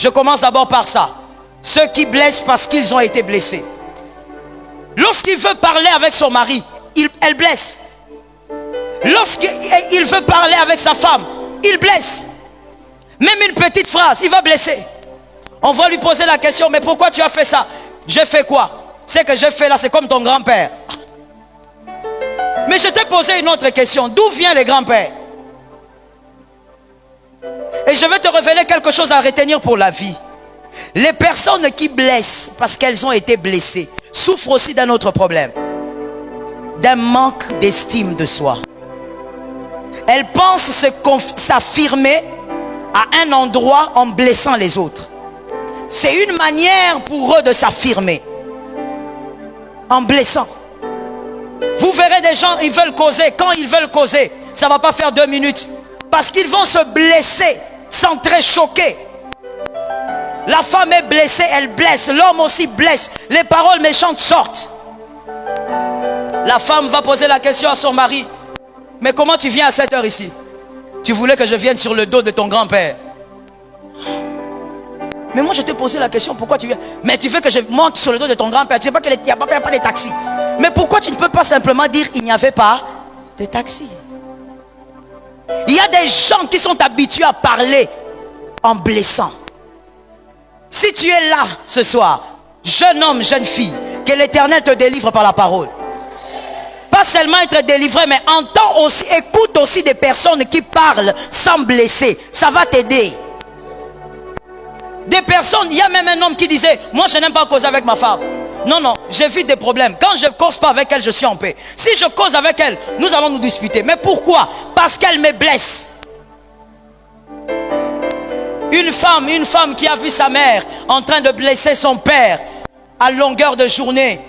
Je commence d'abord par ça. Ceux qui blessent parce qu'ils ont été blessés. Lorsqu'il veut parler avec son mari, elle blesse. Lorsqu'il veut parler avec sa femme, il blesse. Même une petite phrase, il va blesser. On va lui poser la question, mais pourquoi tu as fait ça? J'ai fait quoi? Ce que j'ai fait là, c'est comme ton grand-père. Mais je t'ai posé une autre question. D'où vient les grands-pères? Et je vais te révéler quelque chose à retenir pour la vie. Les personnes qui blessent parce qu'elles ont été blessées souffrent aussi d'un autre problème. D'un manque d'estime de soi. Elles pensent s'affirmer à un endroit en blessant les autres. C'est une manière pour eux de s'affirmer. En blessant. Vous verrez des gens, ils veulent causer. Quand ils veulent causer, ça ne va pas faire 2 minutes. Parce qu'ils vont se blesser sans très choquer. La femme est blessée, elle blesse. L'homme aussi blesse. Les paroles méchantes sortent. La femme va poser la question à son mari. Mais comment tu viens à cette heure ici? Tu voulais que je vienne sur le dos de ton grand-père. Mais moi je t'ai posé la question, pourquoi tu viens? Mais tu veux que je monte sur le dos de ton grand-père? Tu sais pas qu'il n'y a pas de taxi. Mais pourquoi tu ne peux pas simplement dire il n'y avait pas de taxi? Il y a des gens qui sont habitués à parler en blessant. Si tu es là ce soir, jeune homme, jeune fille, que l'Éternel te délivre par la parole. Pas seulement être délivré, mais entends aussi, écoute aussi des personnes qui parlent sans blesser. Ça va t'aider. Des personnes, il y a même un homme qui disait, moi je n'aime pas causer avec ma femme. Non, non, j'évite des problèmes. Quand je ne cause pas avec elle, je suis en paix. Si je cause avec elle, nous allons nous disputer. Mais pourquoi? Parce qu'elle me blesse. Une femme qui a vu sa mère en train de blesser son père à longueur de journée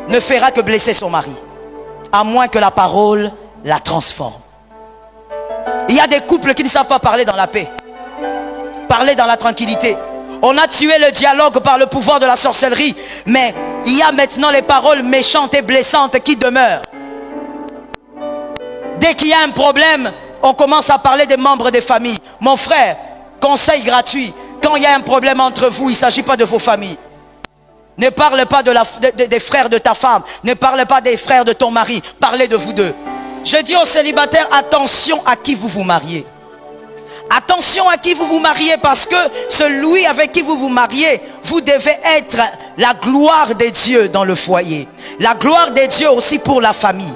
ne fera que blesser son mari, à moins que la parole la transforme. Il y a des couples qui ne savent pas parler dans la paix, parler dans la tranquillité. On a tué le dialogue par le pouvoir de la sorcellerie, mais il y a maintenant les paroles méchantes et blessantes qui demeurent. Dès qu'il y a un problème, on commence à parler des membres des familles. Mon frère, conseil gratuit, quand il y a un problème entre vous, il ne s'agit pas de vos familles. Ne parle pas des frères de ta femme. Ne parle pas des frères de ton mari. Parlez de vous deux. Je dis aux célibataires, attention à qui vous vous mariez. Attention à qui vous vous mariez, parce que celui avec qui vous vous mariez, vous devez être la gloire de Dieu dans le foyer. La gloire de Dieu aussi pour la famille.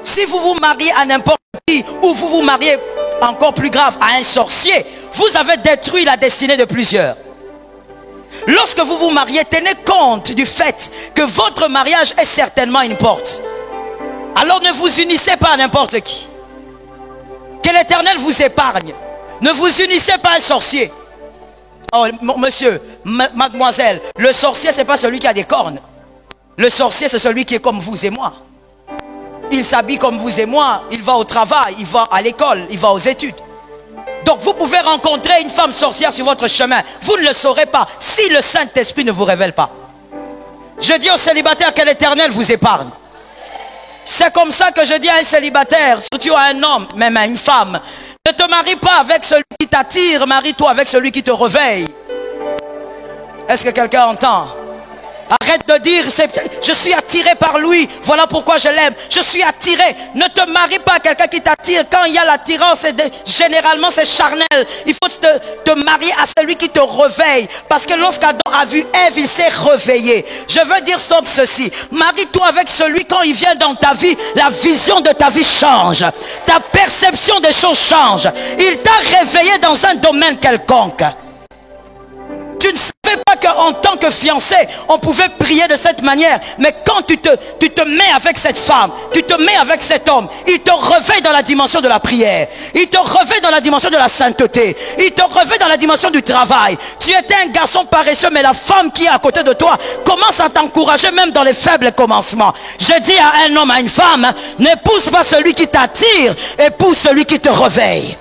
Si vous vous mariez à n'importe qui, ou vous vous mariez, encore plus grave, à un sorcier, vous avez détruit la destinée de plusieurs. Lorsque vous vous mariez, tenez compte du fait que votre mariage est certainement une porte. Alors ne vous unissez pas à n'importe qui. Que l'Éternel vous épargne. Ne vous unissez pas à un sorcier. Oh, monsieur, mademoiselle, le sorcier, ce n'est pas celui qui a des cornes. Le sorcier, c'est celui qui est comme vous et moi. Il s'habille comme vous et moi. Il va au travail, il va à l'école, il va aux études. Donc vous pouvez rencontrer une femme sorcière sur votre chemin. Vous ne le saurez pas si le Saint-Esprit ne vous révèle pas. Je dis aux célibataires que l'Éternel vous épargne. C'est comme ça que je dis à un célibataire, surtout à un homme, même à une femme, ne te marie pas avec celui qui t'attire, marie-toi avec celui qui te réveille. Est-ce que quelqu'un entend? Arrête de dire, je suis attiré par lui, voilà pourquoi je l'aime. Je suis attiré. Ne te marie pas à quelqu'un qui t'attire. Quand il y a l'attirance, généralement c'est charnel. Il faut te marier à celui qui te réveille. Parce que lorsqu'Adam a vu Ève, il s'est réveillé. Je veux dire donc ceci. Marie-toi avec celui, quand il vient dans ta vie, la vision de ta vie change. Ta perception des choses change. Il t'a réveillé dans un domaine quelconque. Tu ne savais pas qu'en tant que fiancé, on pouvait prier de cette manière. Mais quand tu te mets avec cette femme, tu te mets avec cet homme, il te réveille dans la dimension de la prière. Il te réveille dans la dimension de la sainteté. Il te réveille dans la dimension du travail. Tu étais un garçon paresseux, mais la femme qui est à côté de toi commence à t'encourager même dans les faibles commencements. Je dis à un homme, à une femme, n'épouse pas celui qui t'attire, épouse celui qui te réveille.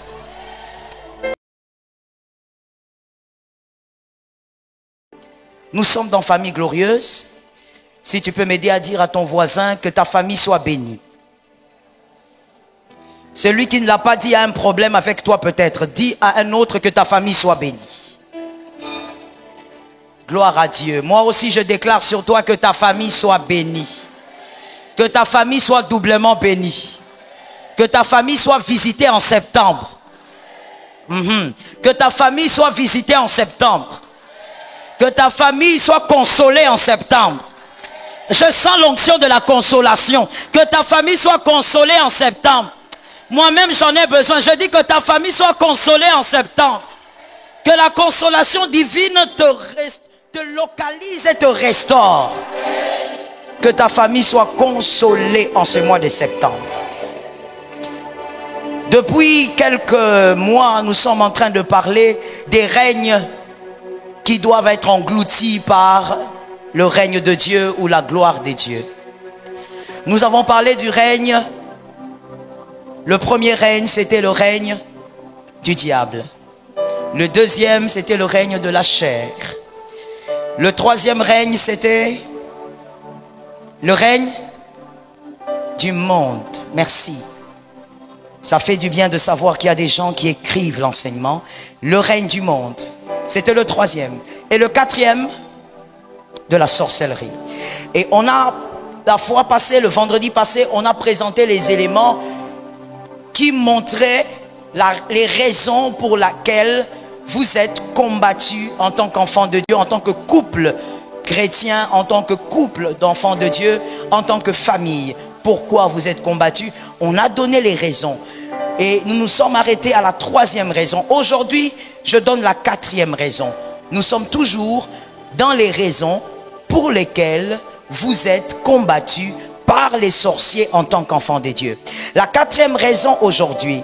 Nous sommes dans famille glorieuse. Si tu peux m'aider à dire à ton voisin que ta famille soit bénie. Celui qui ne l'a pas dit a un problème avec toi peut-être. Dis à un autre que ta famille soit bénie. Gloire à Dieu. Moi aussi je déclare sur toi que ta famille soit bénie. Que ta famille soit doublement bénie. Que ta famille soit visitée en septembre. Que ta famille soit visitée en septembre. Que ta famille soit consolée en septembre. Je sens l'onction de la consolation. Que ta famille soit consolée en septembre. Moi-même j'en ai besoin. Je dis que ta famille soit consolée en septembre. Que la consolation divine te localise et te restaure. Que ta famille soit consolée en ce mois de septembre. Depuis quelques mois, nous sommes en train de parler des règnes qui doivent être engloutis par le règne de Dieu ou la gloire de Dieu. Nous avons parlé du règne. Le premier règne, c'était le règne du diable. Le deuxième, c'était le règne de la chair. Le troisième règne, c'était le règne du monde. Merci. Ça fait du bien de savoir qu'il y a des gens qui écrivent l'enseignement. Le règne du monde. C'était le troisième. Et le quatrième, de la sorcellerie. Et on a, la fois passée, le vendredi passé, on a présenté les éléments qui montraient les raisons pour lesquelles vous êtes combattus en tant qu'enfants de Dieu, en tant que couple chrétien, en tant que couple d'enfants de Dieu, en tant que famille. Pourquoi vous êtes combattus? On a donné les raisons. Et nous nous sommes arrêtés à la troisième raison. Aujourd'hui, je donne la quatrième raison. Nous sommes toujours dans les raisons pour lesquelles vous êtes combattus par les sorciers en tant qu'enfants de Dieu. La quatrième raison aujourd'hui,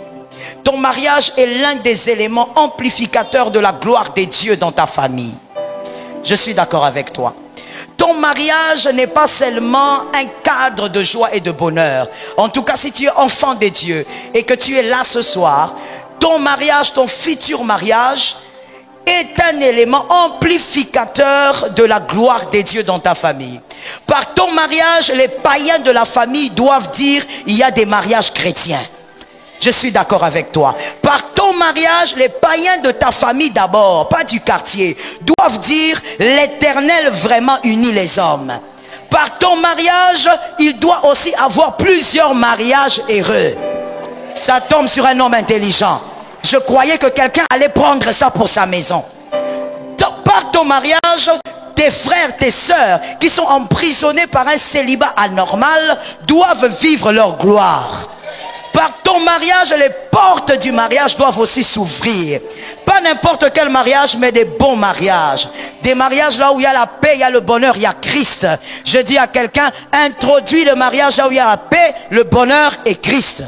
ton mariage est l'un des éléments amplificateurs de la gloire de Dieu dans ta famille. Je suis d'accord avec toi. Ton mariage n'est pas seulement un cadre de joie et de bonheur. En tout cas, si tu es enfant de Dieu et que tu es là ce soir, ton mariage, ton futur mariage est un élément amplificateur de la gloire de Dieu dans ta famille. Par ton mariage, les païens de la famille doivent dire il y a des mariages chrétiens. Je suis d'accord avec toi. Par ton mariage, les païens de ta famille d'abord, pas du quartier, doivent dire l'Éternel vraiment unit les hommes. Par ton mariage, il doit aussi avoir plusieurs mariages heureux. Ça tombe sur un homme intelligent. Je croyais que quelqu'un allait prendre ça pour sa maison. Par ton mariage, tes frères, tes sœurs qui sont emprisonnés par un célibat anormal doivent vivre leur gloire. Par ton mariage, les portes du mariage doivent aussi s'ouvrir. Pas n'importe quel mariage, mais des bons mariages. Des mariages là où il y a la paix, il y a le bonheur, il y a Christ. Je dis à quelqu'un, introduis le mariage là où il y a la paix, le bonheur et Christ.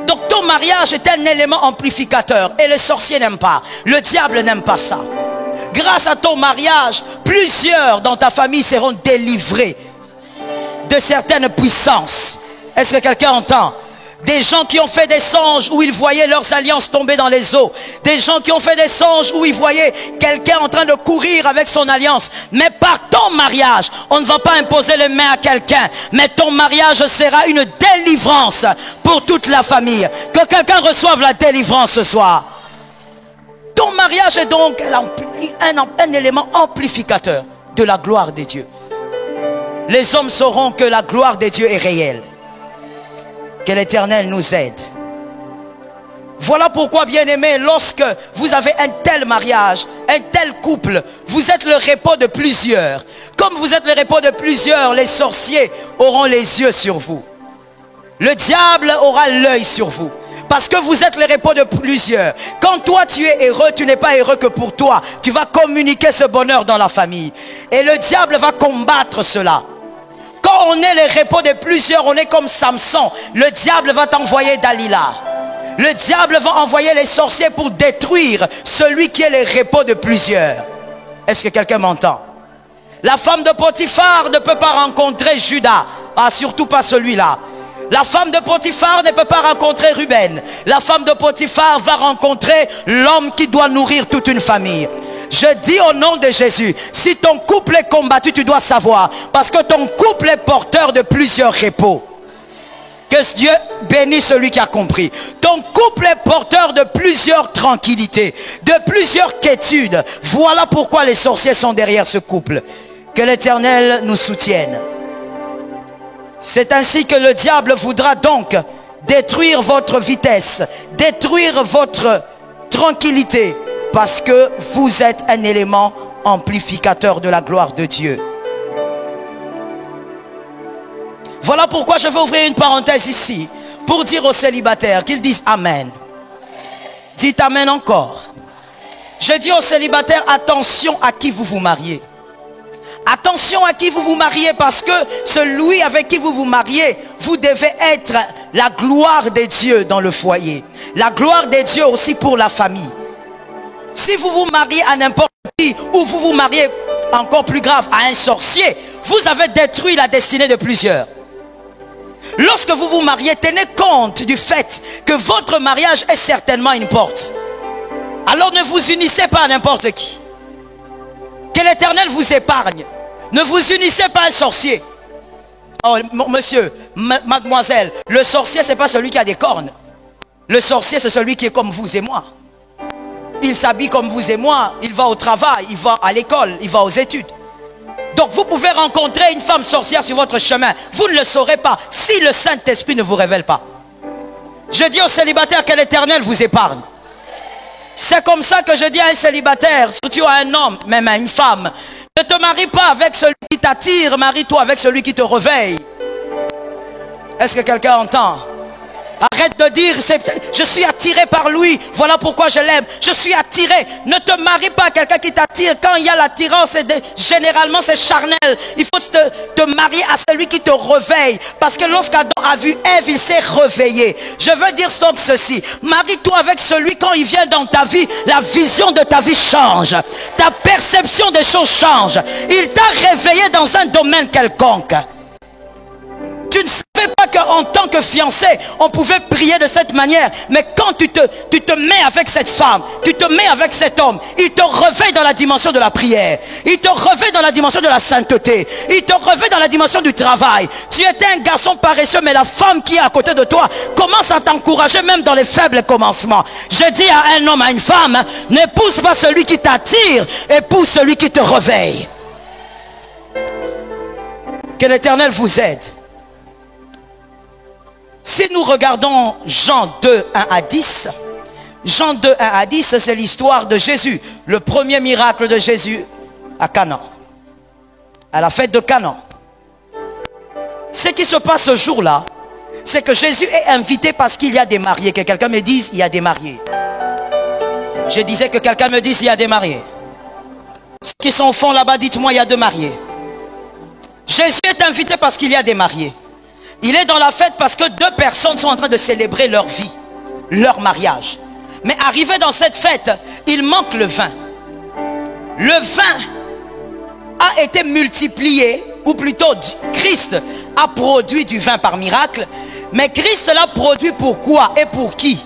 Donc ton mariage est un élément amplificateur. Et les sorciers n'aiment pas. Le diable n'aime pas ça. Grâce à ton mariage, plusieurs dans ta famille seront délivrés de certaines puissances. Est-ce que quelqu'un entend? Des gens qui ont fait des songes où ils voyaient leurs alliances tomber dans les eaux. Des gens qui ont fait des songes où ils voyaient quelqu'un en train de courir avec son alliance. Mais par ton mariage, on ne va pas imposer les mains à quelqu'un. Mais ton mariage sera une délivrance pour toute la famille. Que quelqu'un reçoive la délivrance ce soir. Ton mariage est donc un élément amplificateur de la gloire de Dieu. Les hommes sauront que la gloire de Dieu est réelle. Que l'Éternel nous aide. Voilà pourquoi, bien-aimés, lorsque vous avez un tel mariage, un tel couple, vous êtes le repos de plusieurs. Comme vous êtes le repos de plusieurs, les sorciers auront les yeux sur vous. Le diable aura l'œil sur vous. Parce que vous êtes le repos de plusieurs. Quand toi tu es heureux, tu n'es pas heureux que pour toi. Tu vas communiquer ce bonheur dans la famille. Et le diable va combattre cela. Quand on est le repos de plusieurs, on est comme Samson. Le diable va t'envoyer Dalila. Le diable va envoyer les sorciers pour détruire celui qui est le repos de plusieurs. Est-ce que quelqu'un m'entend? La femme de Potiphar ne peut pas rencontrer Judas. Ah, surtout pas celui-là. La femme de Potiphar ne peut pas rencontrer Ruben. La femme de Potiphar va rencontrer l'homme qui doit nourrir toute une famille. Je dis au nom de Jésus, si ton couple est combattu, tu dois savoir. Parce que ton couple est porteur de plusieurs repos. Que Dieu bénisse celui qui a compris. Ton couple est porteur de plusieurs tranquillités, de plusieurs quiétudes. Voilà pourquoi les sorciers sont derrière ce couple. Que l'Éternel nous soutienne. C'est ainsi que le diable voudra donc détruire votre vitesse, détruire votre tranquillité, parce que vous êtes un élément amplificateur de la gloire de Dieu. Voilà pourquoi je veux ouvrir une parenthèse ici, pour dire aux célibataires qu'ils disent Amen. Dites Amen encore. Je dis aux célibataires, attention à qui vous vous mariez. Attention à qui vous vous mariez, parce que celui avec qui vous vous mariez, vous devez être la gloire de Dieu dans le foyer. La gloire de Dieu aussi pour la famille. Si vous vous mariez à n'importe qui, ou vous vous mariez, encore plus grave, à un sorcier, vous avez détruit la destinée de plusieurs. Lorsque vous vous mariez, tenez compte du fait que votre mariage est certainement une porte. Alors ne vous unissez pas à n'importe qui. Que l'Éternel vous épargne. Ne vous unissez pas à un sorcier. Oh, monsieur, mademoiselle, le sorcier, ce n'est pas celui qui a des cornes. Le sorcier, c'est celui qui est comme vous et moi. Il s'habille comme vous et moi. Il va au travail, il va à l'école, il va aux études. Donc vous pouvez rencontrer une femme sorcière sur votre chemin. Vous ne le saurez pas si le Saint-Esprit ne vous révèle pas. Je dis aux célibataires que l'Éternel vous épargne. C'est comme ça que je dis à un célibataire, surtout à un homme, même à une femme, ne te marie pas avec celui qui t'attire, marie-toi avec celui qui te réveille. Est-ce que quelqu'un entend? Arrête de dire, je suis attiré par lui, voilà pourquoi je l'aime. Je suis attiré. Ne te marie pas à quelqu'un qui t'attire. Quand il y a l'attirance, généralement c'est charnel. Il faut te marier à celui qui te réveille. Parce que lorsqu'Adam a vu Ève, il s'est réveillé. Je veux dire donc ceci. Marie-toi avec celui, quand il vient dans ta vie, la vision de ta vie change. Ta perception des choses change. Il t'a réveillé dans un domaine quelconque. Tu ne savais pas qu'en tant que fiancé, on pouvait prier de cette manière. Mais quand tu te mets avec cette femme, tu te mets avec cet homme, il te réveille dans la dimension de la prière. Il te réveille dans la dimension de la sainteté. Il te réveille dans la dimension du travail. Tu étais un garçon paresseux, mais la femme qui est à côté de toi commence à t'encourager même dans les faibles commencements. Je dis à un homme, à une femme, n'épouse pas celui qui t'attire, épouse celui qui te réveille. Que l'Éternel vous aide. Si nous regardons Jean 2, 1 à 10, Jean 2, 1 à 10, c'est l'histoire de Jésus, le premier miracle de Jésus à Canaan, à la fête de Canaan. Ce qui se passe ce jour-là, c'est que Jésus est invité parce qu'il y a des mariés. Que quelqu'un me dise, il y a des mariés. Je disais que quelqu'un me dise, il y a des mariés. Ceux qui sont au fond là-bas, dites-moi, il y a deux mariés. Jésus est invité parce qu'il y a des mariés. Il est dans la fête parce que deux personnes sont en train de célébrer leur vie, leur mariage. Mais arrivé dans cette fête, il manque le vin. Le vin a été multiplié, ou plutôt Christ a produit du vin par miracle. Mais Christ l'a produit pourquoi et pour qui?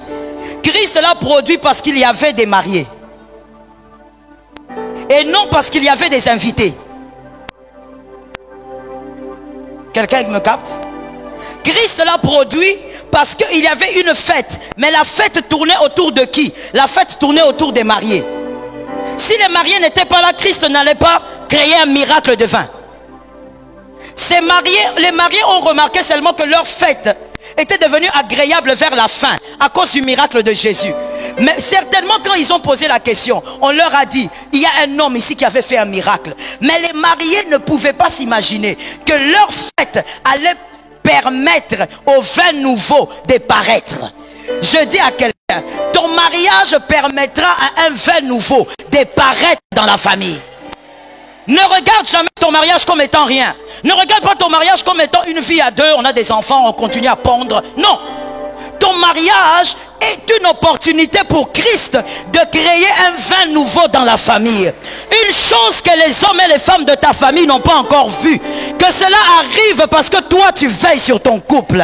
Christ l'a produit parce qu'il y avait des mariés. Et non parce qu'il y avait des invités. Quelqu'un me capte? Christ l'a produit parce qu'il y avait une fête. Mais la fête tournait autour de qui? La fête tournait autour des mariés. Si les mariés n'étaient pas là, Christ n'allait pas créer un miracle de vin. Les mariés ont remarqué seulement que leur fête était devenue agréable vers la fin à cause du miracle de Jésus. Mais certainement quand ils ont posé la question, on leur a dit, il y a un homme ici qui avait fait un miracle. Mais les mariés ne pouvaient pas s'imaginer que leur fête allait permettre au vin nouveau de paraître. Je dis à quelqu'un, ton mariage permettra à un vin nouveau de paraître dans la famille. Ne regarde jamais ton mariage comme étant rien. Ne regarde pas ton mariage comme étant une vie à deux, on a des enfants, on continue à pondre. Non. Ton mariage est une opportunité pour Christ de créer un vin nouveau dans la famille. Une chose que les hommes et les femmes de ta famille n'ont pas encore vue. Que cela arrive parce que toi tu veilles sur ton couple.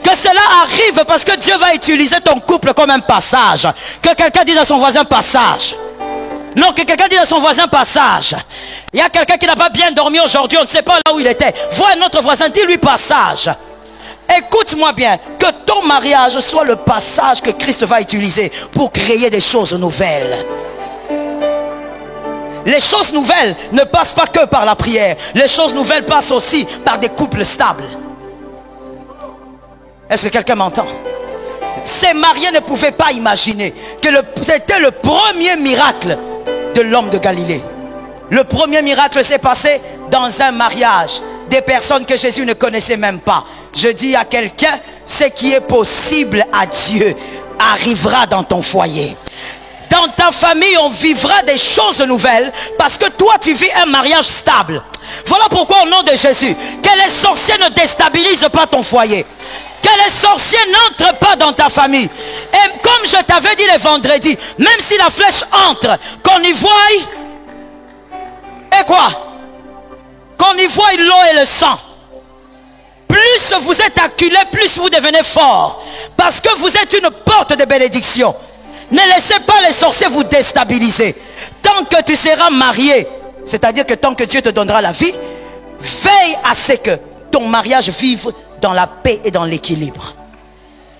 Que cela arrive parce que Dieu va utiliser ton couple comme un passage. Que quelqu'un dise à son voisin passage. Non, que quelqu'un dise à son voisin passage. Il y a quelqu'un qui n'a pas bien dormi aujourd'hui, on ne sait pas là où il était. Vois un autre voisin, dis-lui passage. Écoute-moi bien, que ton mariage soit le passage que Christ va utiliser pour créer des choses nouvelles. Les choses nouvelles ne passent pas que par la prière. Les choses nouvelles passent aussi par des couples stables. Est-ce que quelqu'un m'entend? Ces mariés ne pouvaient pas imaginer que c'était le premier miracle de l'homme de Galilée. Le premier miracle s'est passé dans un mariage. Des personnes que Jésus ne connaissait même pas. Je dis à quelqu'un, ce qui est possible à Dieu arrivera dans ton foyer. Dans ta famille, on vivra des choses nouvelles parce que toi, tu vis un mariage stable. Voilà pourquoi au nom de Jésus, que les sorciers ne déstabilisent pas ton foyer. Que les sorciers n'entrent pas dans ta famille. Et comme je t'avais dit le vendredi, même si la flèche entre, qu'on y voie, et quoi? Qu'on y voie l'eau et le sang. Plus vous êtes acculé, plus vous devenez fort. Parce que vous êtes une porte de bénédiction. Ne laissez pas les sorciers vous déstabiliser. Tant que tu seras marié, c'est-à-dire que tant que Dieu te donnera la vie, veille à ce que ton mariage vive dans la paix et dans l'équilibre.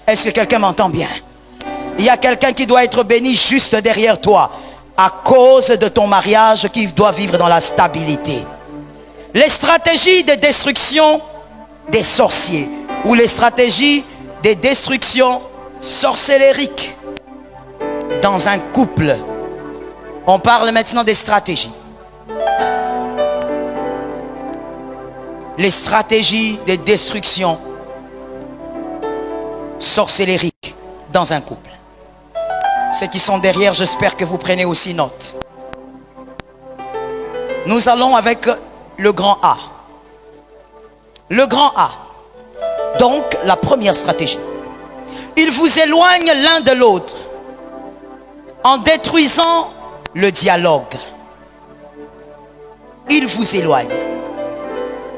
Est-ce que quelqu'un m'entend bien? Il y a quelqu'un qui doit être béni juste derrière toi à cause de ton mariage qui doit vivre dans la stabilité. Les stratégies de destruction des sorciers ou les stratégies de destruction sorcellériques dans un couple. On parle maintenant des stratégies. Les stratégies de destruction sorcellériques dans un couple. Ceux qui sont derrière, j'espère que vous prenez aussi note. Nous allons avec le grand A. Le grand A. Donc, la première stratégie. Il vous éloigne l'un de l'autre en détruisant le dialogue. Il vous éloigne.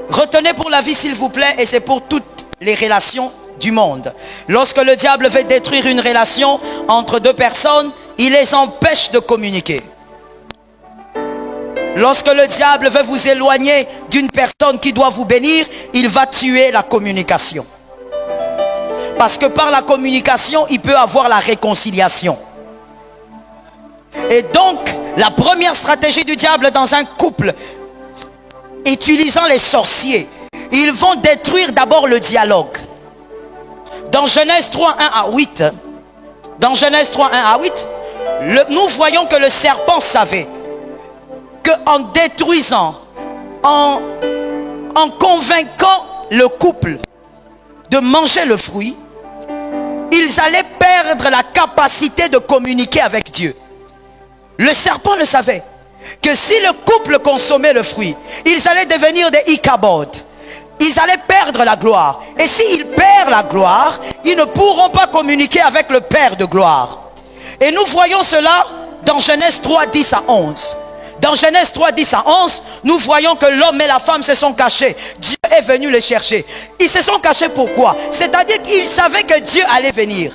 Retenez pour la vie, s'il vous plaît, et c'est pour toutes les relations du monde. Lorsque le diable veut détruire une relation entre deux personnes, il les empêche de communiquer. Lorsque le diable veut vous éloigner d'une personne qui doit vous bénir, il va tuer la communication. Parce que par la communication, il peut avoir la réconciliation. Et donc, la première stratégie du diable dans un couple, utilisant les sorciers, ils vont détruire d'abord le dialogue. Dans Genèse 3, 1 à 8, dans Genèse 3, 1 à 8, nous voyons que le serpent savait qu'en détruisant, en convainquant le couple de manger le fruit, ils allaient perdre la capacité de communiquer avec Dieu. Le serpent le savait, que si le couple consommait le fruit, ils allaient devenir des Ichabod. Ils allaient perdre la gloire. Et s'ils perdent la gloire, ils ne pourront pas communiquer avec le Père de gloire. Et nous voyons cela dans Genèse 3, 10 à 11. Dans Genèse 3, 10 à 11, nous voyons que l'homme et la femme se sont cachés. Dieu est venu les chercher. Ils se sont cachés pourquoi? C'est-à-dire qu'ils savaient que Dieu allait venir.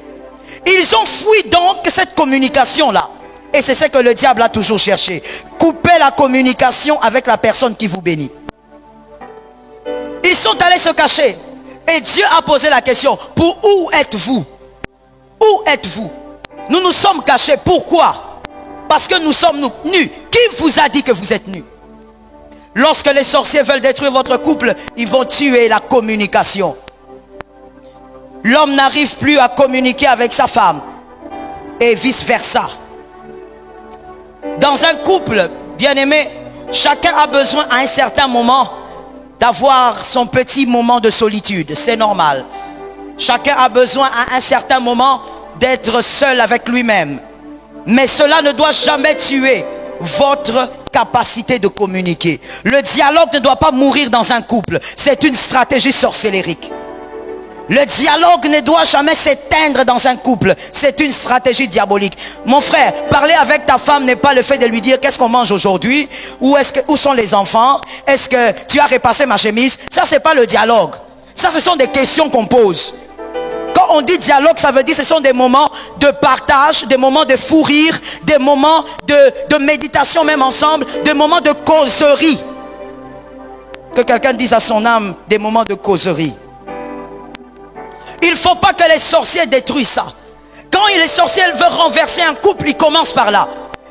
Ils ont fui donc cette communication-là. Et c'est ce que le diable a toujours cherché. Couper la communication avec la personne qui vous bénit. Ils sont allés se cacher. Et Dieu a posé la question, pour où êtes-vous? Où êtes-vous? Nous nous sommes cachés. Pourquoi? Parce que nous sommes nus. Qui vous a dit que vous êtes nus? Lorsque les sorciers veulent détruire votre couple, ils vont tuer la communication. L'homme n'arrive plus à communiquer avec sa femme. Et vice-versa. Dans un couple, bien-aimé, chacun a besoin à un certain moment d'avoir son petit moment de solitude. C'est normal. Chacun a besoin à un certain moment d'être seul avec lui-même. Mais cela ne doit jamais tuer votre capacité de communiquer. Le dialogue ne doit pas mourir dans un couple. C'est une stratégie sorcellérique. Le dialogue ne doit jamais s'éteindre dans un couple. C'est une stratégie diabolique. Mon frère, parler avec ta femme n'est pas le fait de lui dire qu'est-ce qu'on mange aujourd'hui, où sont les enfants, est-ce que tu as repassé ma chemise. Ça, c'est pas le dialogue. Ça, ce sont des questions qu'on pose. Quand on dit dialogue, ça veut dire que ce sont des moments de partage, des moments de fou rire, des moments de méditation même ensemble, des moments de causerie. Que quelqu'un dise à son âme, des moments de causerie. Il ne faut pas que les sorciers détruisent ça. Quand les sorciers veulent renverser un couple, ils commencent par là.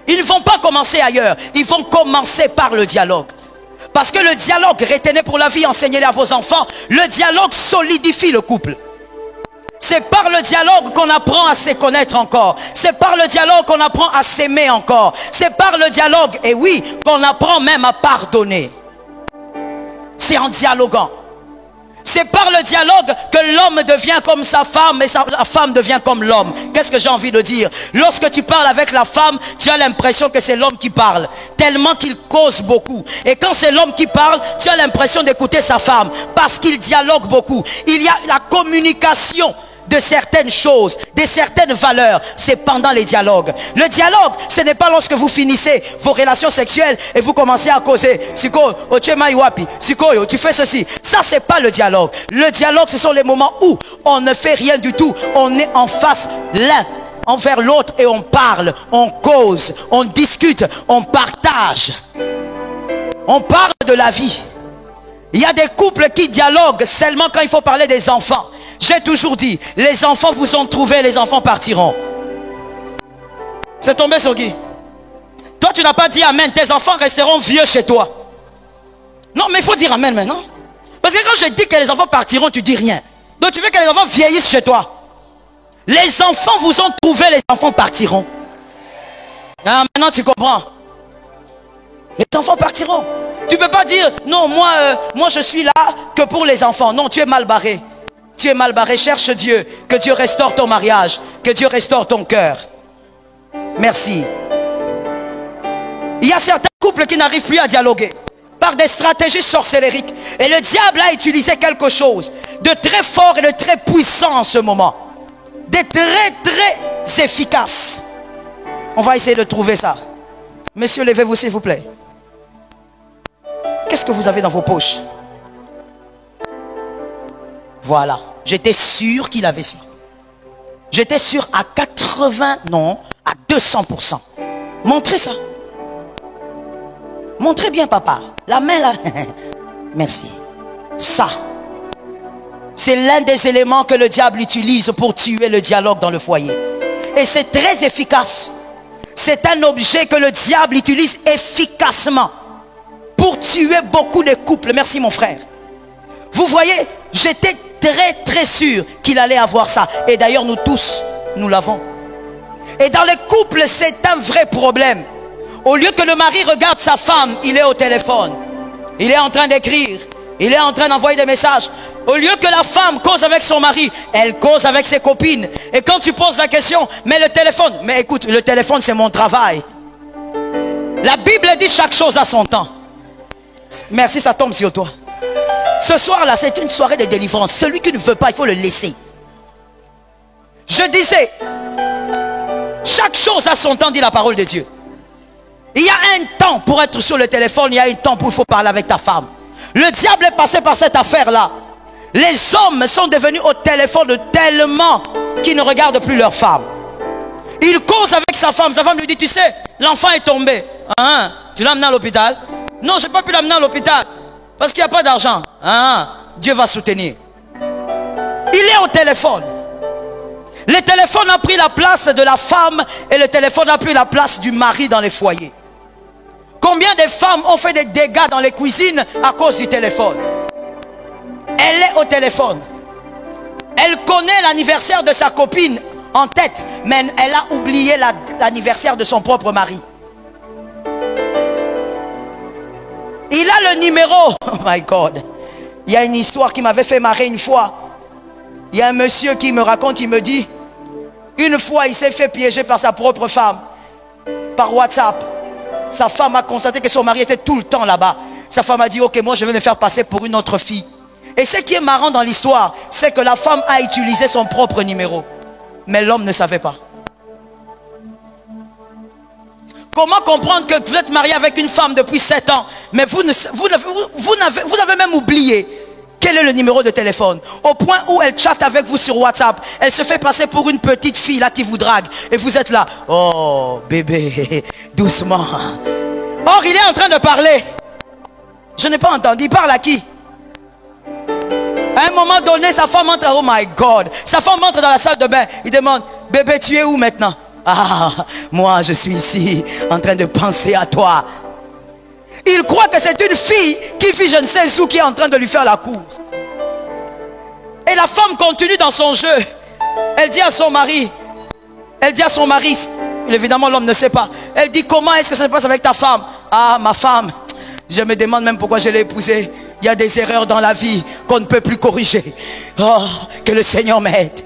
Ils ne vont pas commencer ailleurs. Ils vont commencer par le dialogue. Parce que le dialogue, retenez pour la vie, enseignez-le à vos enfants. Le dialogue solidifie le couple. C'est par le dialogue qu'on apprend à se connaître encore. C'est par le dialogue qu'on apprend à s'aimer encore. C'est par le dialogue, et oui, qu'on apprend même à pardonner. C'est en dialoguant. C'est par le dialogue que l'homme devient comme sa femme et la femme devient comme l'homme. Qu'est-ce que j'ai envie de dire? Lorsque tu parles avec la femme, tu as l'impression que c'est l'homme qui parle. Tellement qu'il cause beaucoup. Et quand c'est l'homme qui parle, tu as l'impression d'écouter sa femme. Parce qu'il dialogue beaucoup. Il y a la communication de certaines choses, de certaines valeurs, c'est pendant les dialogues. Le dialogue, ce n'est pas lorsque vous finissez vos relations sexuelles et vous commencez à causer. Siko, Siko, tu fais ceci. Ça, c'est pas le dialogue. Le dialogue, ce sont les moments où on ne fait rien du tout. On est en face l'un envers l'autre et on parle, on cause, on discute, on partage. On parle de la vie. Il y a des couples qui dialoguent seulement quand il faut parler des enfants. J'ai toujours dit, les enfants vous ont trouvé, les enfants partiront. C'est tombé sur qui? Toi, tu n'as pas dit amen. Tes enfants resteront vieux chez toi. Non, mais il faut dire amen maintenant. Parce que quand je dis que les enfants partiront, tu dis rien. Donc tu veux que les enfants vieillissent chez toi. Les enfants vous ont trouvé, les enfants partiront. Ah, maintenant tu comprends. Les enfants partiront. Tu ne peux pas dire, non, moi je suis là que pour les enfants. Non, tu es mal barré. Tu es mal barré, cherche Dieu. Que Dieu restaure ton mariage. Que Dieu restaure ton cœur. Merci. Il y a certains couples qui n'arrivent plus à dialoguer par des stratégies sorcellériques. Et le diable a utilisé quelque chose de très fort et de très puissant en ce moment. De très efficace. On va essayer de trouver ça. Messieurs, levez-vous s'il vous plaît. Qu'est-ce que vous avez dans vos poches? Voilà. J'étais sûr qu'il avait ça. J'étais sûr à 80, non, à 200%. Montrez ça. Montrez bien, papa. La main là. Merci. Ça. C'est l'un des éléments que le diable utilise pour tuer le dialogue dans le foyer. Et c'est très efficace. C'est un objet que le diable utilise efficacement pour tuer beaucoup de couples. Merci mon frère. Vous voyez, j'étais très sûr qu'il allait avoir ça. Et d'ailleurs, nous tous, nous l'avons. Et dans les couples, c'est un vrai problème. Au lieu que le mari regarde sa femme, il est au téléphone. Il est en train d'écrire. Il est en train d'envoyer des messages. Au lieu que la femme cause avec son mari, elle cause avec ses copines. Et quand tu poses la question, mais le téléphone, mais écoute, le téléphone c'est mon travail. La Bible dit chaque chose à son temps. Merci, ça tombe sur toi. Ce soir-là, c'est une soirée de délivrance. Celui qui ne veut pas, il faut le laisser. Je disais, chaque chose a son temps, dit la parole de Dieu. Il y a un temps pour être sur le téléphone, il y a un temps pour il faut parler avec ta femme. Le diable est passé par cette affaire-là. Les hommes sont devenus au téléphone tellement qu'ils ne regardent plus leur femme. Il cause avec sa femme lui dit, tu sais, l'enfant est tombé. Hein? Tu l'as amené à l'hôpital? Non, je n'ai pas pu l'amener à l'hôpital. Parce qu'il n'y a pas d'argent. Hein? Dieu va soutenir. Il est au téléphone. Le téléphone a pris la place de la femme et le téléphone a pris la place du mari dans les foyers. Combien de femmes ont fait des dégâts dans les cuisines à cause du téléphone? Elle est au téléphone. Elle connaît l'anniversaire de sa copine en tête, mais elle a oublié l'anniversaire de son propre mari. Il a le numéro. Oh my God. Il y a une histoire qui m'avait fait marrer une fois. Il y a un monsieur qui me raconte, il me dit, une fois il s'est fait piéger par sa propre femme, par WhatsApp. Sa femme a constaté que son mari était tout le temps là-bas. Sa femme a dit, ok, moi je vais me faire passer pour une autre fille. Et ce qui est marrant dans l'histoire, c'est que la femme a utilisé son propre numéro. Mais l'homme ne savait pas. Comment comprendre que vous êtes marié avec une femme depuis 7 ans, mais vous avez même oublié quel est le numéro de téléphone, au point où elle chatte avec vous sur WhatsApp. Elle se fait passer pour une petite fille là qui vous drague. Et vous êtes là. Oh bébé, doucement. Or il est en train de parler. Je n'ai pas entendu. Il parle à qui? Hein? À un moment donné, sa femme entre, oh my God, sa femme entre dans la salle de bain. Il demande, bébé, tu es où maintenant? Ah, moi je suis ici en train de penser à toi. Il croit que c'est une fille qui vit je ne sais où, qui est en train de lui faire la cour. Et la femme continue dans son jeu. Elle dit à son mari, évidemment l'homme ne sait pas. Elle dit, comment est-ce que ça se passe avec ta femme? Ah, ma femme, je me demande même pourquoi je l'ai épousée. Il y a des erreurs dans la vie qu'on ne peut plus corriger. Oh, que le Seigneur m'aide.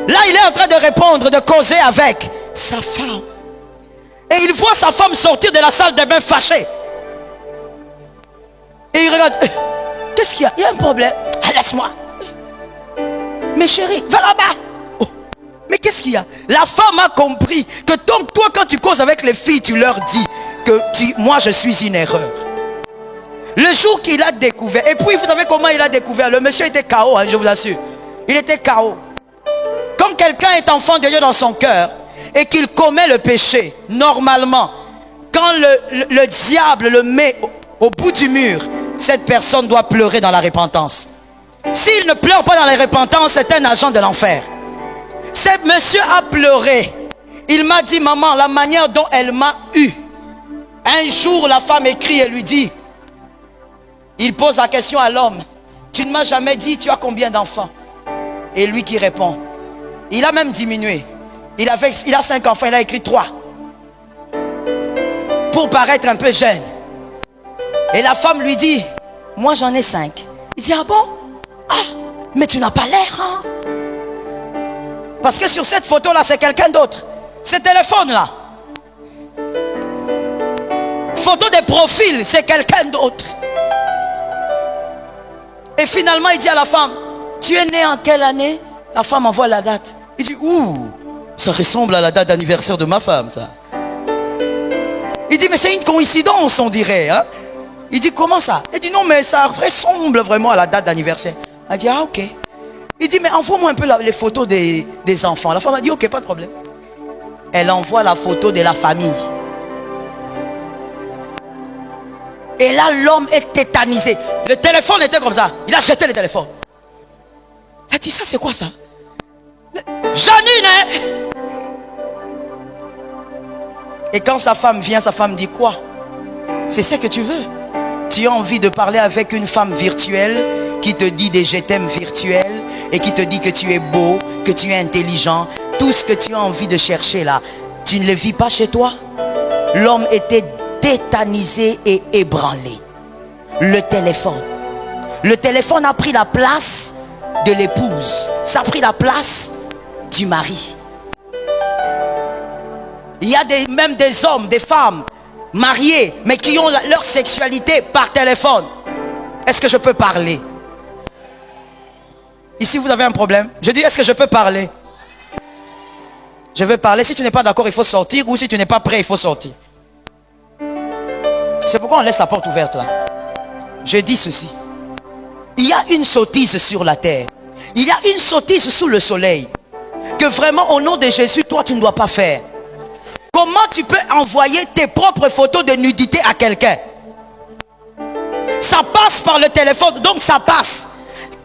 Là, il est en train de répondre, de causer avec sa femme. Et il voit sa femme sortir de la salle de bain fâchée. Et il regarde. Qu'est-ce qu'il y a? Il y a un problème. Ah, laisse-moi. Mais chérie, va là-bas. Oh. Mais qu'est-ce qu'il y a? La femme a compris que donc toi, quand tu causes avec les filles, tu leur dis que moi, je suis une erreur. Le jour qu'il a découvert, et puis vous savez comment il a découvert? Le monsieur était KO, hein, je vous l'assure. Il était KO. Quand quelqu'un est enfant de Dieu dans son cœur et qu'il commet le péché, normalement, quand le diable le met au bout du mur, cette personne doit pleurer dans la repentance. S'il ne pleure pas dans la repentance, c'est un agent de l'enfer. Ce monsieur a pleuré. Il m'a dit, maman, la manière dont elle m'a eu. Un jour, la femme écrit et lui dit, il pose la question à l'homme, tu ne m'as jamais dit tu as combien d'enfants? Et lui qui répond, il a même diminué. Il a 5 enfants, il a écrit 3. Pour paraître un peu jeune. Et la femme lui dit, moi j'en ai 5. Il dit, ah bon? Ah, mais tu n'as pas l'air, hein? Parce que sur cette photo-là, c'est quelqu'un d'autre. Ce téléphone-là. Photo de profil, c'est quelqu'un d'autre. Et finalement, il dit à la femme, tu es né en quelle année? La femme envoie la date. Il dit, ouh, ça ressemble à la date d'anniversaire de ma femme, ça. Il dit, mais c'est une coïncidence, on dirait. Hein? Il dit, comment ça? Il dit, non, mais ça ressemble vraiment à la date d'anniversaire. Elle dit, ah, ok. Il dit, mais envoie-moi un peu les photos des enfants. La femme a dit, ok, pas de problème. Elle envoie la photo de la famille. Et là, l'homme est tétanisé. Le téléphone était comme ça. Il a jeté le téléphone. Il a dit, ça c'est quoi ça? Janine, hein? Et quand sa femme vient, sa femme dit quoi? C'est ce que tu veux? Tu as envie de parler avec une femme virtuelle qui te dit des je t'aime virtuels et qui te dit que tu es beau, que tu es intelligent. Tout ce que tu as envie de chercher là, tu ne le vis pas chez toi? L'homme était tétanisé et ébranlé. Le téléphone a pris la place de l'épouse. Ça a pris la place du mari. Il y a même des hommes, des femmes mariés, mais qui ont leur sexualité par téléphone. Est-ce que je peux parler? Ici vous avez un problème. Je dis, est-ce que je peux parler? Je veux parler. Si tu n'es pas d'accord, il faut sortir. Ou si tu n'es pas prêt, il faut sortir. C'est pourquoi on laisse la porte ouverte là. Je dis ceci. Il y a une sottise sur la terre. Il y a une sottise sous le soleil. Que vraiment au nom de Jésus, toi tu ne dois pas faire. Comment tu peux envoyer tes propres photos de nudité à quelqu'un? Ça passe par le téléphone, donc ça passe.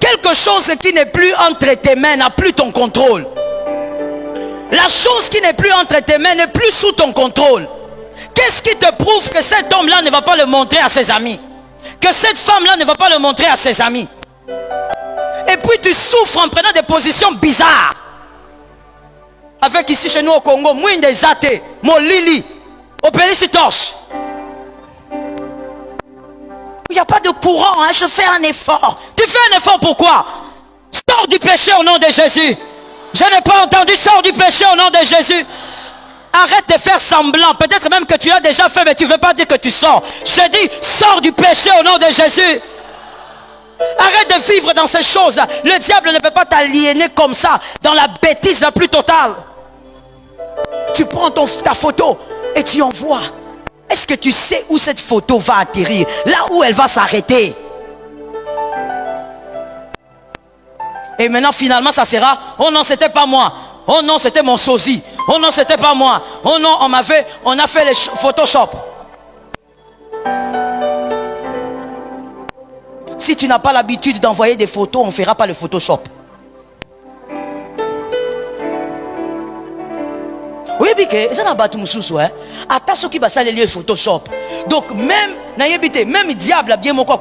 Quelque chose qui n'est plus entre tes mains n'a plus ton contrôle. La chose qui n'est plus entre tes mains n'est plus sous ton contrôle. Qu'est-ce qui te prouve que cet homme-là ne va pas le montrer à ses amis? Que cette femme-là ne va pas le montrer à ses amis? Et puis tu souffres en prenant des positions bizarres. Avec ici chez nous au Congo, Mouine des Athées, Molili, au Pélisitoche. Il n'y a pas de courant, hein, je fais un effort. Tu fais un effort pourquoi? Sors du péché au nom de Jésus. Je n'ai pas entendu sors du péché au nom de Jésus. Arrête de faire semblant. Peut-être même que tu as déjà fait, mais tu ne veux pas dire que tu sors. Je dis, sors du péché au nom de Jésus. Arrête de vivre dans ces choses. Le diable ne peut pas t'aliéner comme ça, dans la bêtise la plus totale. Tu prends ta photo et tu envoies. Est-ce que tu sais où cette photo va atterrir? Là où elle va s'arrêter. Et maintenant finalement ça sera, oh non c'était pas moi. Oh non c'était mon sosie. Oh non c'était pas moi. Oh non on a fait les Photoshop. Si tu n'as pas l'habitude d'envoyer des photos, on ne fera pas le Photoshop. Oui, mais ça n'a pas tout le hein. Attends ce qui va s'aller lier Photoshop. Donc même même diable a bien mon quoi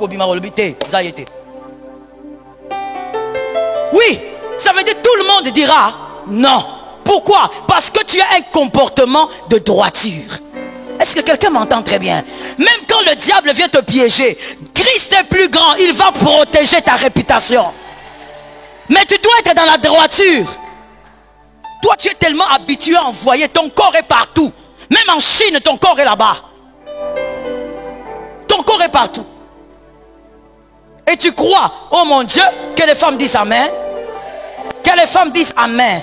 ça y était. Oui, ça veut dire tout le monde dira non. Pourquoi? Parce que tu as un comportement de droiture. Est-ce que quelqu'un m'entend très bien? Même quand le diable vient te piéger, Christ est plus grand, il va protéger ta réputation. Mais tu dois être dans la droiture. Toi, tu es tellement habitué à envoyer, ton corps est partout. Même en Chine, ton corps est là-bas. Ton corps est partout. Et tu crois, oh mon Dieu, que les femmes disent Amen. Que les femmes disent Amen.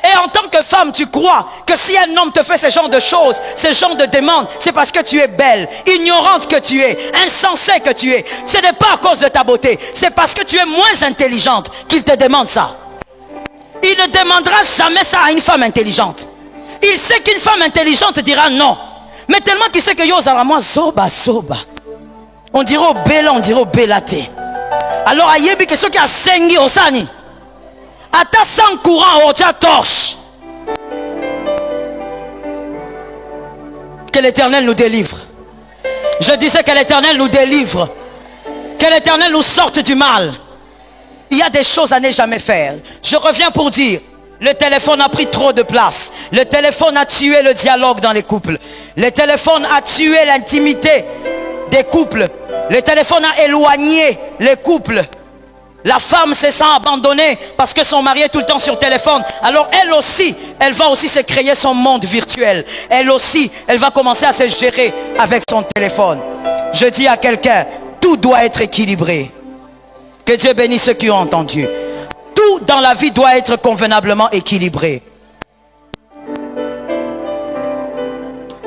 Et en tant que femme, tu crois que si un homme te fait ce genre de choses, ce genre de demandes, c'est parce que tu es belle, ignorante que tu es, insensée que tu es. Ce n'est pas à cause de ta beauté, c'est parce que tu es moins intelligente qu'il te demande ça. Il ne demandera jamais ça à une femme intelligente. Il sait qu'une femme intelligente dira non. Mais tellement qu'il sait que yo moi soba soba. On dirait au bela, on dirait au belaté. Alors à yebi que ceux qui a sengi au sani. Ata sans courant au tia torche. Que l'Éternel nous délivre. Je disais que l'Éternel nous délivre. Que l'Éternel nous sorte du mal. Il y a des choses à ne jamais faire. Je reviens pour dire, le téléphone a pris trop de place. Le téléphone a tué le dialogue dans les couples. Le téléphone a tué l'intimité des couples. Le téléphone a éloigné les couples. La femme se sent abandonnée parce que son mari est tout le temps sur téléphone. Alors elle aussi, elle va aussi se créer son monde virtuel. Elle aussi, elle va commencer à se gérer avec son téléphone. Je dis à quelqu'un, tout doit être équilibré. Que Dieu bénisse ceux qui ont entendu. Tout dans la vie doit être convenablement équilibré.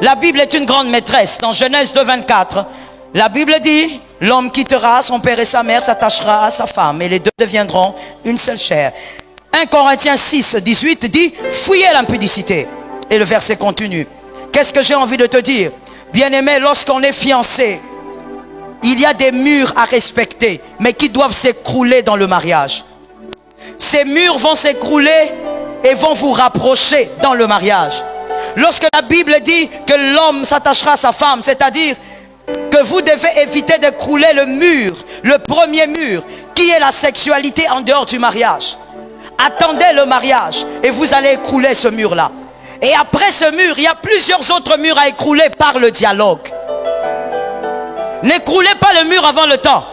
La Bible est une grande maîtresse. Dans Genèse 2, 24, la Bible dit, l'homme quittera son père et sa mère, s'attachera à sa femme, et les deux deviendront une seule chair. 1 Corinthiens 6, 18 dit, fuyez l'impudicité. Et le verset continue. Qu'est-ce que j'ai envie de te dire? Bien-aimé, lorsqu'on est fiancé, il y a des murs à respecter, mais qui doivent s'écrouler dans le mariage. Ces murs vont s'écrouler et vont vous rapprocher dans le mariage. Lorsque la Bible dit que l'homme s'attachera à sa femme, c'est-à-dire que vous devez éviter d'écrouler le mur, le premier mur, qui est la sexualité en dehors du mariage. Attendez le mariage et vous allez écrouler ce mur-là. Et après ce mur, il y a plusieurs autres murs à écrouler par le dialogue. N'écroulez pas le mur avant le temps.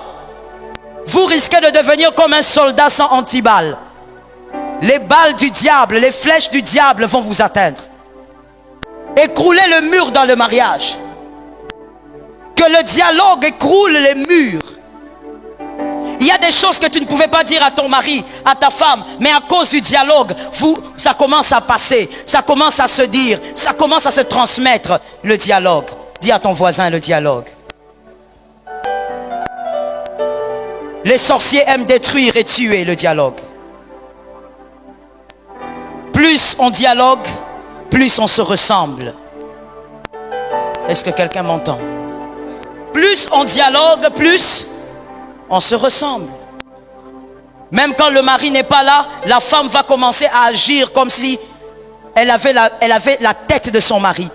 Vous risquez de devenir comme un soldat sans antiballes. Les balles du diable, les flèches du diable vont vous atteindre. Écroulez le mur dans le mariage. Que le dialogue écroule les murs. Il y a des choses que tu ne pouvais pas dire à ton mari, à ta femme, mais à cause du dialogue, ça commence à passer, ça commence à se dire, ça commence à se transmettre, le dialogue. Dis à ton voisin le dialogue. Les sorciers aiment détruire et tuer le dialogue. Plus on dialogue, plus on se ressemble. Est-ce que quelqu'un m'entend? Plus on dialogue, plus on se ressemble. Même quand le mari n'est pas là, la femme va commencer à agir comme si elle avait la tête de son mari.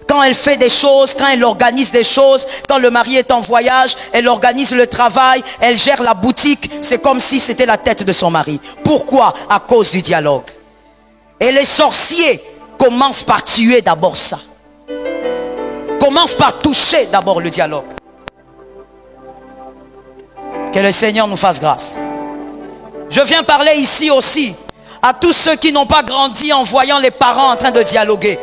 Quand elle fait des choses, quand elle organise des choses, quand le mari est en voyage, elle organise le travail, elle gère la boutique, c'est comme si c'était la tête de son mari. Pourquoi? À cause du dialogue. Et les sorciers commencent par tuer d'abord ça. Commencent par toucher d'abord le dialogue. Que le Seigneur nous fasse grâce. Je viens parler ici aussi à tous ceux qui n'ont pas grandi en voyant les parents en train de dialoguer.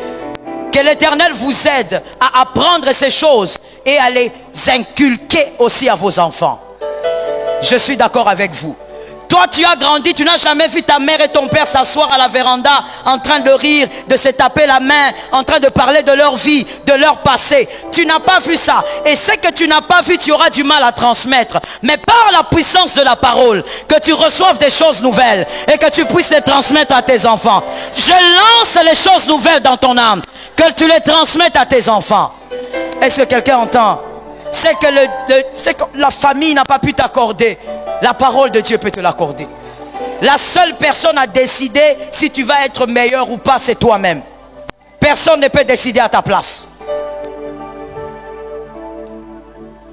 Que l'Éternel vous aide à apprendre ces choses et à les inculquer aussi à vos enfants. Je suis d'accord avec vous. Toi, tu as grandi, tu n'as jamais vu ta mère et ton père s'asseoir à la véranda en train de rire, de se taper la main, en train de parler de leur vie, de leur passé. Tu n'as pas vu ça. Et ce que tu n'as pas vu, tu auras du mal à transmettre. Mais par la puissance de la parole, que tu reçoives des choses nouvelles et que tu puisses les transmettre à tes enfants. Je lance les choses nouvelles dans ton âme, que tu les transmettes à tes enfants. Est-ce que quelqu'un entend? c'est que, c'est que la famille n'a pas pu t'accorder. La parole de Dieu peut te l'accorder. La seule personne à décider si tu vas être meilleur ou pas, c'est toi-même. Personne ne peut décider à ta place.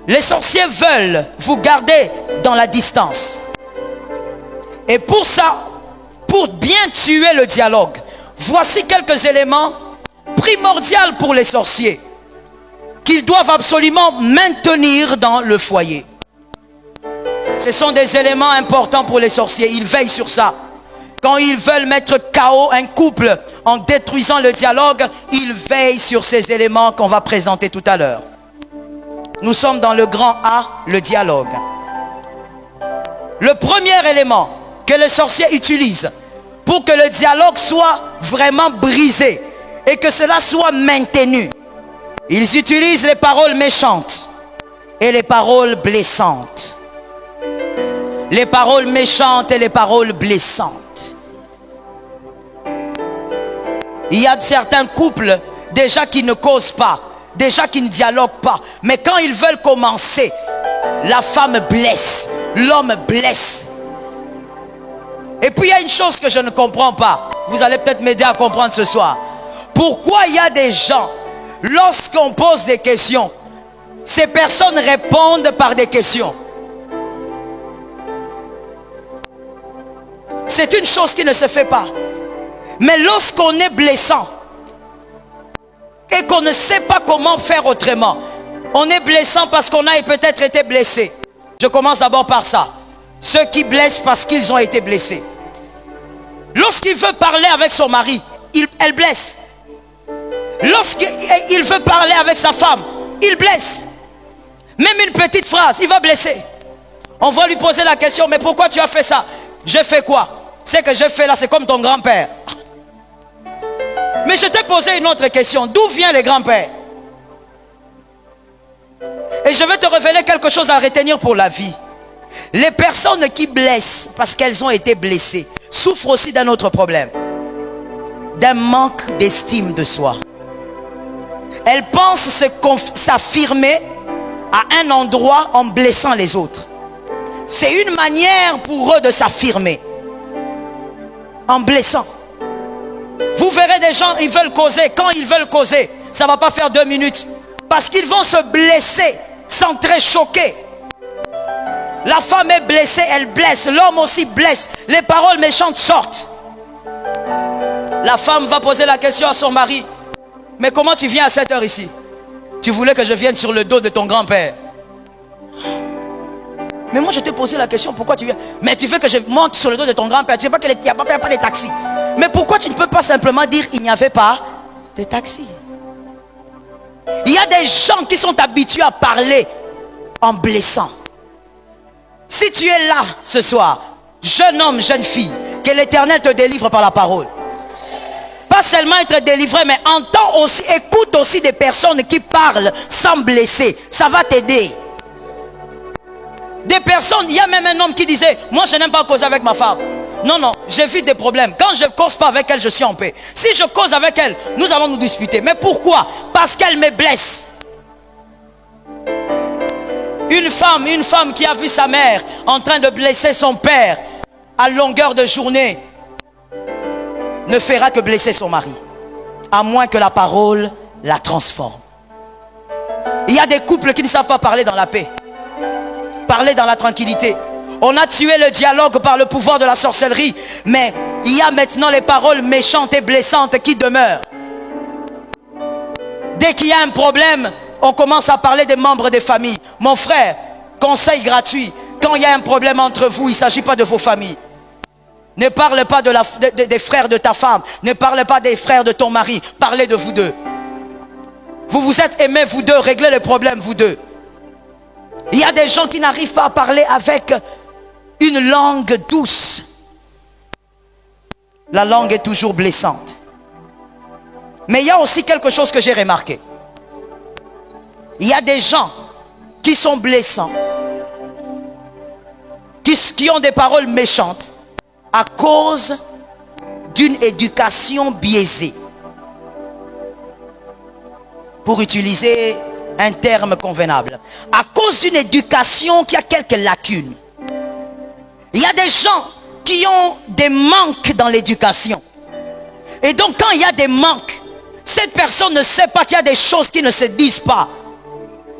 Les sorciers veulent vous garder dans la distance. Et pour ça, pour bien tuer le dialogue, voici quelques éléments primordiaux pour les sorciers qu'ils doivent absolument maintenir dans le foyer. Ce sont des éléments importants pour les sorciers. Ils veillent sur ça. Quand ils veulent mettre KO un couple en détruisant le dialogue, ils veillent sur ces éléments qu'on va présenter tout à l'heure. Nous sommes dans le grand A, le dialogue. Le premier élément que les sorciers utilisent pour que le dialogue soit vraiment brisé et que cela soit maintenu, ils utilisent les paroles méchantes et les paroles blessantes. Les paroles méchantes et les paroles blessantes. Il y a certains couples déjà qui ne causent pas, déjà qui ne dialoguent pas. Mais quand ils veulent commencer, la femme blesse, l'homme blesse. Et puis il y a une chose que je ne comprends pas. Vous allez peut-être m'aider à comprendre ce soir. Pourquoi il y a des gens, lorsqu'on pose des questions, ces personnes répondent par des questions? C'est une chose qui ne se fait pas. Mais lorsqu'on est blessant et qu'on ne sait pas comment faire autrement, on est blessant parce qu'on a peut-être été blessé. Je commence d'abord par ça. Ceux qui blessent parce qu'ils ont été blessés. Lorsqu'il veut parler avec son mari, elle blesse. Lorsqu'il veut parler avec sa femme, il blesse. Même une petite phrase, il va blesser. On va lui poser la question, mais pourquoi tu as fait ça? J'ai fait quoi? Ce que j'ai fait là, c'est comme ton grand-père. Mais je t'ai posé une autre question. D'où viennent les grands-pères? Et je vais te révéler quelque chose à retenir pour la vie. Les personnes qui blessent parce qu'elles ont été blessées souffrent aussi d'un autre problème. D'un manque d'estime de soi. Elles pensent s'affirmer à un endroit en blessant les autres. C'est une manière pour eux de s'affirmer. En blessant. Vous verrez des gens, ils veulent causer. Quand ils veulent causer, ça ne va pas faire 2 minutes. Parce qu'ils vont se blesser sans très choquer. La femme est blessée, elle blesse. L'homme aussi blesse. Les paroles méchantes sortent. La femme va poser la question à son mari. Mais comment tu viens à cette heure ici? Tu voulais que je vienne sur le dos de ton grand-père. Mais moi je t'ai posé la question, pourquoi tu viens? Mais tu veux que je monte sur le dos de ton grand-père? Tu sais pas qu'il n'y a pas de taxi. Mais pourquoi tu ne peux pas simplement dire il n'y avait pas de taxi? Il y a des gens qui sont habitués à parler en blessant. Si tu es là ce soir, jeune homme, jeune fille, que l'Éternel te délivre par la parole. Pas seulement être délivré, mais entends aussi, écoute aussi des personnes qui parlent sans blesser. Ça va t'aider. Des personnes, il y a même un homme qui disait, moi je n'aime pas causer avec ma femme. Non, non, j'évite des problèmes. Quand je ne cause pas avec elle, je suis en paix. Si je cause avec elle, nous allons nous disputer. Mais pourquoi? Parce qu'elle me blesse. Une femme qui a vu sa mère en train de blesser son père à longueur de journée ne fera que blesser son mari. À moins que la parole la transforme. Il y a des couples qui ne savent pas parler dans la paix. Parler dans la tranquillité. On a tué le dialogue par le pouvoir de la sorcellerie. Mais il y a maintenant les paroles méchantes et blessantes qui demeurent. Dès qu'il y a un problème, on commence à parler des membres des familles. Mon frère, conseil gratuit. Quand il y a un problème entre vous, il ne s'agit pas de vos familles. Ne parle pas des frères de ta femme. Ne parle pas des frères de ton mari. Parlez de vous deux. Vous vous êtes aimés vous deux. Réglez le problème vous deux. Il y a des gens qui n'arrivent pas à parler avec une langue douce. La langue est toujours blessante. Mais il y a aussi quelque chose que j'ai remarqué. Il y a des gens qui sont blessants, qui ont des paroles méchantes à cause d'une éducation biaisée. Pour utiliser un terme convenable. À cause d'une éducation qui a quelques lacunes. Il y a des gens qui ont des manques dans l'éducation. Et donc quand il y a des manques, cette personne ne sait pas qu'il y a des choses qui ne se disent pas.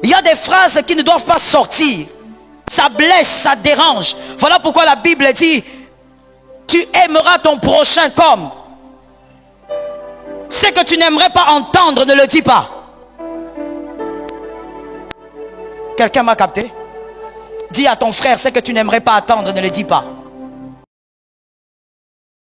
Il y a des phrases qui ne doivent pas sortir. Ça blesse, ça dérange. Voilà pourquoi la Bible dit, tu aimeras ton prochain comme. Ce que tu n'aimerais pas entendre, ne le dis pas. Quelqu'un m'a capté? Dis à ton frère, ce que tu n'aimerais pas attendre, ne le dis pas.